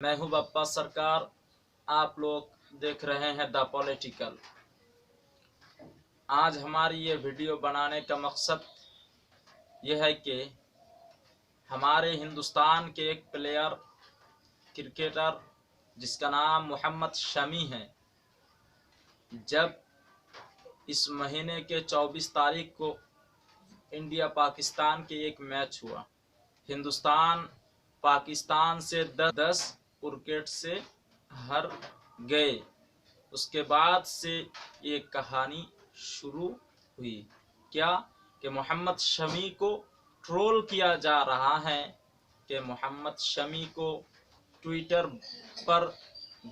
मैं हूं बप्पा सरकार। आप लोग देख रहे हैं द पॉलिटिकल। आज हमारी ये वीडियो बनाने का मकसद यह है कि हमारे हिंदुस्तान के एक प्लेयर क्रिकेटर जिसका नाम मोहम्मद शमी है, जब इस महीने के 24 तारीख को इंडिया पाकिस्तान के एक मैच हुआ, हिंदुस्तान पाकिस्तान से 10 विकेट से हार गए। उसके बाद से ये कहानी शुरू हुई क्या कि मोहम्मद शमी को ट्रोल किया जा रहा है, कि मोहम्मद शमी को ट्विटर पर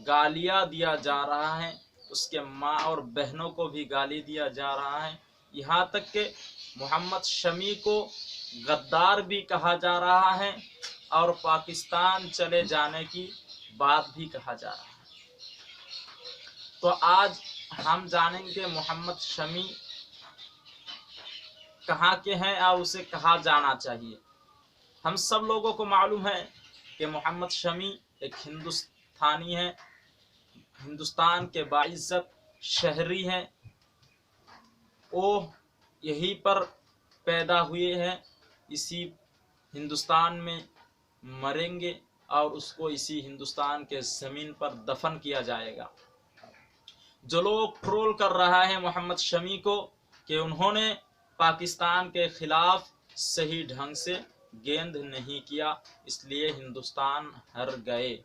गालियां दिया जा रहा है, उसके माँ और बहनों को भी गाली दिया जा रहा है। यहाँ तक कि मोहम्मद शमी को गद्दार भी कहा जा रहा है और पाकिस्तान चले जाने की बात भी कहा जा रहा है। तो आज हम जानेंगे मोहम्मद शमी कहाँ के हैं और उसे कहाँ जाना चाहिए। हम सब लोगों को मालूम है कि मोहम्मद शमी एक हिंदुस्तानी है, हिंदुस्तान के बाइज्जत शहरी हैं। वो यहीं पर पैदा हुए हैं, इसी हिंदुस्तान में मरेंगे और उसको इसी हिंदुस्तान के ज़मीन पर दफन किया जाएगा। जो लोग ट्रोल कर रहा है मोहम्मद शमी को कि उन्होंने पाकिस्तान के खिलाफ सही ढंग से गेंद नहीं किया, इसलिए हिंदुस्तान हार गए,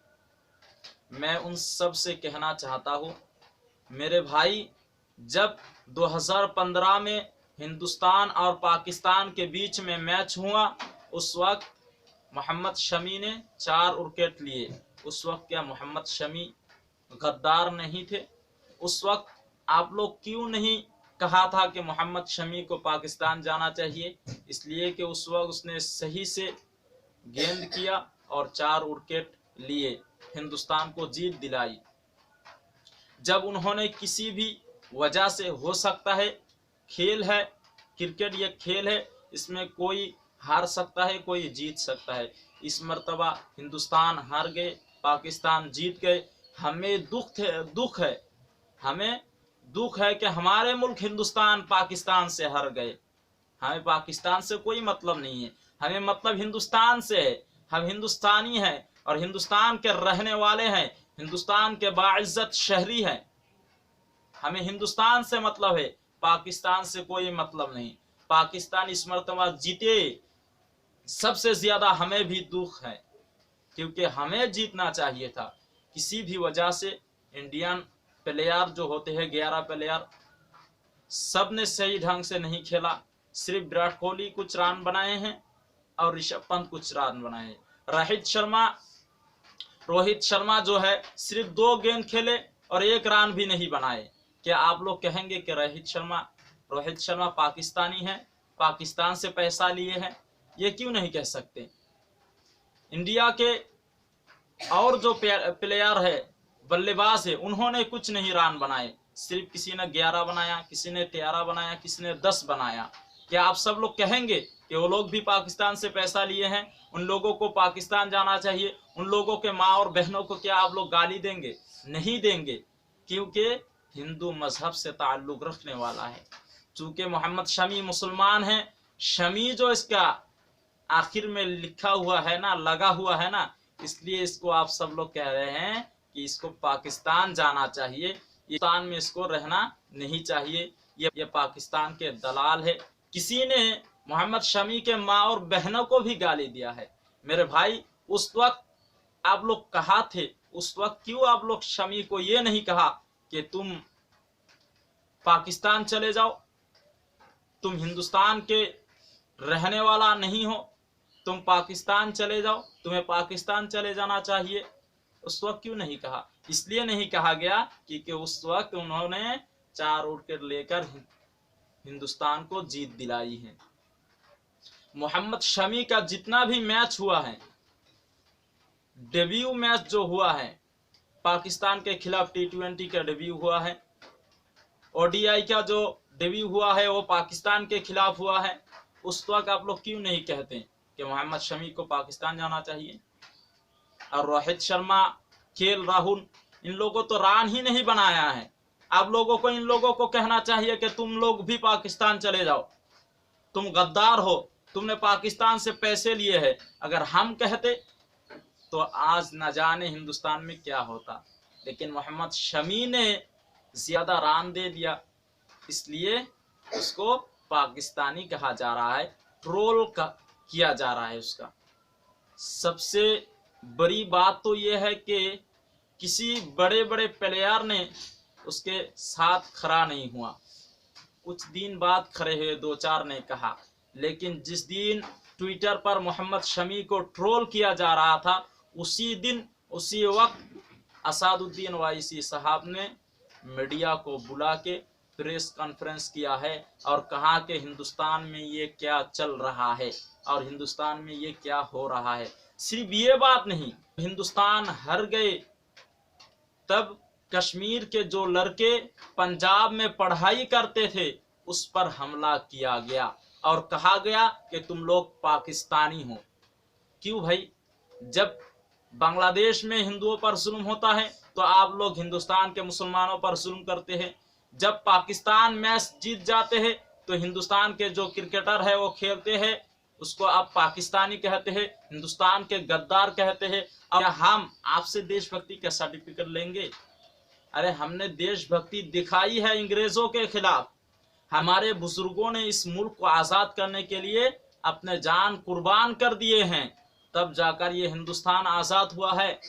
मैं उन सब से कहना चाहता हूँ, मेरे भाई, जब 2015 में हिंदुस्तान और पाकिस्तान के बीच में मैच हुआ, उस वक्त मोहम्मद शमी ने 4 विकेट लिए। उस वक्त क्या मोहम्मद शमी गद्दार नहीं थे? उस वक्त आप लोग क्यों नहीं कहा था कि मोहम्मद शमी को पाकिस्तान जाना चाहिए? इसलिए कि उस वक्त उसने सही से गेंद किया और 4 विकेट लिए, हिंदुस्तान को जीत दिलाई। जब उन्होंने किसी भी वजह से, हो सकता है, खेल है, क्रिकेट ये खेल है, इसमें कोई हार सकता है, कोई जीत सकता है। इस मर्तबा हिंदुस्तान हार गए, पाकिस्तान जीत गए। हमें दुख है, हमें दुख है कि हमारे मुल्क हिंदुस्तान पाकिस्तान से हार गए। हमें पाकिस्तान से कोई मतलब नहीं है, हमें मतलब हिंदुस्तान से है। हम हिंदुस्तानी हैं और हिंदुस्तान के रहने वाले हैं, हिंदुस्तान के बाइज्जत शहरी हैं। हमें हिंदुस्तान से मतलब है, पाकिस्तान से कोई मतलब नहीं। पाकिस्तान इस मर्तबा जीते, सबसे ज्यादा हमें भी दुख है, क्योंकि हमें जीतना चाहिए था। किसी भी वजह से इंडियन प्लेयर जो होते हैं 11 प्लेयर, सब ने सही ढंग से नहीं खेला। सिर्फ विराट कोहली कुछ रन बनाए हैं और ऋषभ पंत कुछ रन बनाए हैं। रोहित शर्मा जो है सिर्फ 2 गेंद खेले और 1 रन भी नहीं बनाए। क्या आप लोग कहेंगे कि रोहित शर्मा पाकिस्तानी है, पाकिस्तान से पैसा लिए हैं? ये क्यों नहीं कह सकते? इंडिया के और जो प्लेयर है, बल्लेबाज है, उन्होंने कुछ नहीं रन बनाए। सिर्फ किसी ने 11 बनाया, किसी ने 13 बनाया, किसी ने 10 बनाया। क्या आप सब लोग कहेंगे कि वो लोग भी पाकिस्तान से पैसा लिए हैं, उन लोगों को पाकिस्तान जाना चाहिए? उन लोगों के माँ और बहनों को क्या आप लोग गाली देंगे? नहीं देंगे, क्योंकि हिंदू मजहब से ताल्लुक रखने वाला है। चूंकि मोहम्मद शमी मुसलमान है, शमी जो इसका आखिर में लिखा हुआ है ना, लगा हुआ है ना, इसलिए इसको आप सब लोग कह रहे हैं कि इसको पाकिस्तान जाना चाहिए, पाकिस्तान में इसको रहना नहीं चाहिए। ये पाकिस्तान के दलाल है। किसी ने मोहम्मद शमी के माँ और बहनों को भी गाली दिया है। मेरे भाई, उस वक्त आप लोग कहाँ थे? उस वक्त क्यों आप लोग शमी को ये नहीं कहा कि तुम पाकिस्तान चले जाओ, तुम हिंदुस्तान के रहने वाला नहीं हो, तुम पाकिस्तान चले जाओ, तुम्हें पाकिस्तान चले जाना चाहिए? उस वक्त क्यों नहीं कहा? इसलिए नहीं कहा गया क्योंकि उस वक्त उन्होंने 4 विकेट लेकर हिंदुस्तान को जीत दिलाई है। मोहम्मद शमी का जितना भी मैच हुआ है, डेब्यू मैच जो हुआ है पाकिस्तान के खिलाफ, T20 का डेब्यू हुआ है, ODI का जो डेब्यू हुआ है वो पाकिस्तान के खिलाफ हुआ है। उस वक्त आप लोग क्यों नहीं कहते कि मोहम्मद शमी को पाकिस्तान जाना चाहिए? और रोहित शर्मा, केएल राहुल, इन लोगों तो रान ही नहीं बनाया है। आप लोगों को इन लोगों को कहना चाहिए कि तुम लोग भी पाकिस्तान चले जाओ, तुम गद्दार हो, तुमने पाकिस्तान से पैसे लिए हैं। अगर हम कहते तो आज न जाने हिंदुस्तान में क्या होता, लेकिन मोहम्मद शमी ने ज्यादा रान दे दिया, इसलिए उसको पाकिस्तानी कहा जा रहा है, ट्रोल किया जा रहा है उसका। सबसे बड़ी बात तो यह है कि किसी बड़े बड़े प्लेयर ने उसके साथ खड़ा नहीं हुआ। कुछ दिन बाद खड़े हुए 2-4 ने कहा, लेकिन जिस दिन ट्विटर पर मोहम्मद शमी को ट्रोल किया जा रहा था, उसी दिन उसी वक्त असादुद्दीन ओवैसी साहब ने मीडिया को बुला के प्रेस कॉन्फ्रेंस किया है और कहा कि हिंदुस्तान में ये क्या चल रहा है और हिंदुस्तान में ये क्या हो रहा है। सिर्फ ये बात नहीं, हिंदुस्तान हार गए तब कश्मीर के जो लड़के पंजाब में पढ़ाई करते थे उस पर हमला किया गया और कहा गया कि तुम लोग पाकिस्तानी हो। क्यों भाई? जब बांग्लादेश में हिंदुओं पर जुल्म होता है तो आप लोग हिंदुस्तान के मुसलमानों पर जुल्म करते हैं। जब पाकिस्तान मैच जीत जाते हैं तो हिंदुस्तान के जो क्रिकेटर है वो खेलते हैं, उसको आप पाकिस्तानी कहते हैं, हिंदुस्तान के गद्दार कहते हैं। और हम आपसे देशभक्ति का सर्टिफिकेट लेंगे? अरे हमने देशभक्ति दिखाई है अंग्रेजों के खिलाफ। हमारे बुजुर्गों ने इस मुल्क को आजाद करने के लिए अपने जान कुर्बान कर दिए हैं, तब जाकर ये हिंदुस्तान आजाद हुआ है।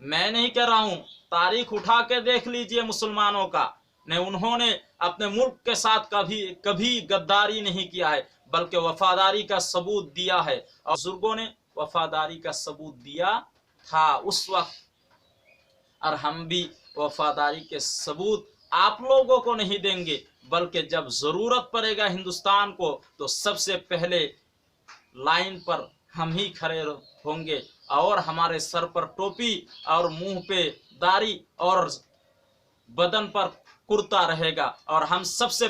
मैं नहीं कह रहा हूं, तारीख उठा के देख लीजिए मुसलमानों का, ने उन्होंने अपने मुल्क के साथ कभी गद्दारी नहीं किया है, बल्कि वफादारी का सबूत दिया है। और बुजुर्गों ने वफादारी का सबूत दिया था उस वक्त, और हम भी वफादारी के सबूत आप लोगों को नहीं देंगे, बल्कि जब जरूरत पड़ेगा हिंदुस्तान को तो सबसे पहले लाइन पर हम ही खड़े होंगे और हमारे सर पर टोपी और मुंह पे दाढ़ी और बदन पर कुर्ता रहेगा और हम सबसे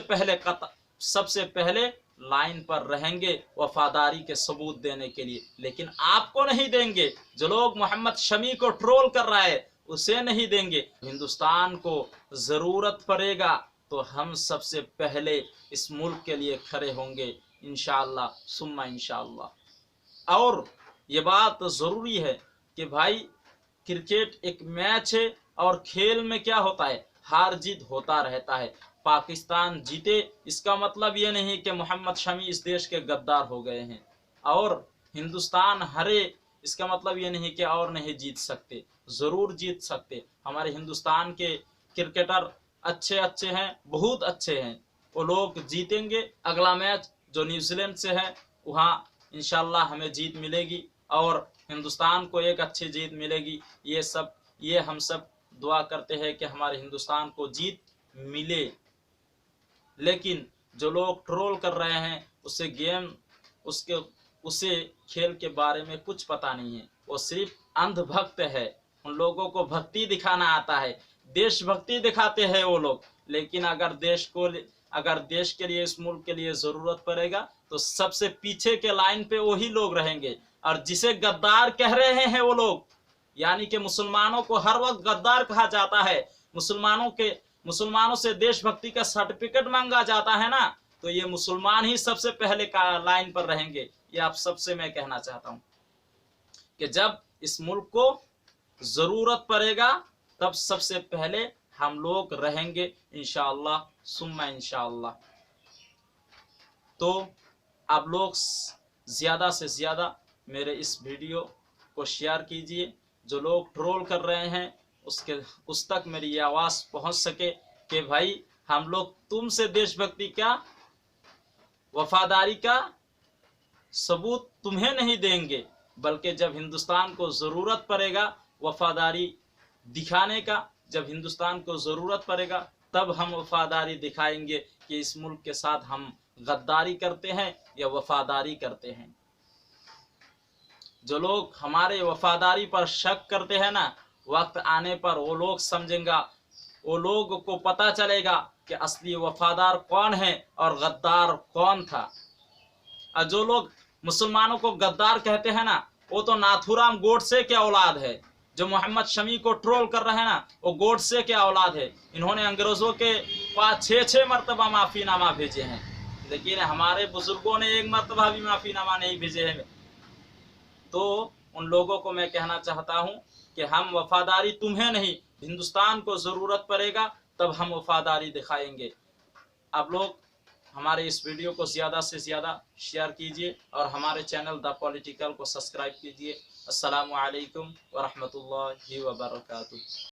पहले लाइन पर रहेंगे वफादारी के सबूत देने के लिए। लेकिन आपको नहीं देंगे, जो लोग मोहम्मद शमी को ट्रोल कर रहा है उसे नहीं देंगे। हिंदुस्तान को जरूरत पड़ेगा तो हम सबसे पहले इस मुल्क के लिए खड़े होंगे, इंशाअल्लाह सुम्मा इंशाअल्लाह। और ये बात जरूरी है कि भाई क्रिकेट एक मैच है और खेल में क्या होता है, हार जीत होता रहता है। पाकिस्तान जीते इसका मतलब ये नहीं कि मोहम्मद शमी इस देश के गद्दार हो गए हैं, और हिंदुस्तान हारे इसका मतलब ये नहीं कि और नहीं जीत सकते, जरूर जीत सकते। हमारे हिंदुस्तान के क्रिकेटर अच्छे हैं, बहुत अच्छे हैं, वो लोग जीतेंगे। अगला मैच जो न्यूजीलैंड से है वहाँ इंशाल्लाह हमें जीत मिलेगी और हिंदुस्तान को एक अच्छी जीत मिलेगी। ये हम सब दुआ करते हैं कि हमारे हिंदुस्तान को जीत मिले। लेकिन जो लोग ट्रोल कर रहे हैं उसे खेल के बारे में कुछ पता नहीं है, वो सिर्फ अंधभक्त है। उन लोगों को भक्ति दिखाना आता है, देशभक्ति दिखाते हैं वो लोग। लेकिन अगर देश के लिए, इस मुल्क के लिए जरूरत पड़ेगा तो सबसे पीछे के लाइन पे वही लोग रहेंगे। और जिसे गद्दार कह रहे हैं वो लोग, यानी कि मुसलमानों को हर वक्त गद्दार कहा जाता है, मुसलमानों से देशभक्ति का सर्टिफिकेट मांगा जाता है ना, तो ये मुसलमान ही सबसे पहले लाइन पर रहेंगे। ये आप सबसे मैं कहना चाहता हूं कि जब इस मुल्क को जरूरत पड़ेगा तब सबसे पहले हम लोग रहेंगे, इंशाअल्लाह सुम्मा इंशाअल्लाह। तो आप लोग ज्यादा से ज्यादा मेरे इस वीडियो को शेयर कीजिए। जो लोग ट्रोल कर रहे हैं उस तक मेरी ये आवाज़ पहुंच सके कि भाई हम लोग तुमसे देशभक्ति का, वफादारी का सबूत तुम्हें नहीं देंगे, बल्कि जब हिंदुस्तान को ज़रूरत पड़ेगा वफादारी दिखाने का, जब हिंदुस्तान को ज़रूरत पड़ेगा तब हम वफादारी दिखाएंगे कि इस मुल्क के साथ हम गद्दारी करते हैं या वफादारी करते हैं। जो लोग हमारे वफादारी पर शक करते हैं ना, वक्त आने पर वो लोग समझेंगा, वो लोग को पता चलेगा कि असली वफादार कौन है और गद्दार कौन था। और जो लोग मुसलमानों को गद्दार कहते हैं ना, वो तो नाथूराम गोडसे के औलाद है। जो मोहम्मद शमी को ट्रोल कर रहे हैं ना, वो गोडसे के औलाद है। इन्होंने अंग्रेजों के पास 6-6 मरतबा माफीनामा भेजे हैं, लेकिन हमारे बुजुर्गों ने एक मरतबा भी माफीनामा नहीं भेजे हैं। तो उन लोगों को मैं कहना चाहता हूं कि हम वफादारी तुम्हें नहीं, हिंदुस्तान को जरूरत पड़ेगा तब हम वफादारी दिखाएंगे। आप लोग हमारे इस वीडियो को ज़्यादा से ज़्यादा शेयर कीजिए और हमारे चैनल द पॉलिटिकल को सब्सक्राइब कीजिए। अस्सलामु अलैकुम व रहमतुल्लाहि व बरकातुहू।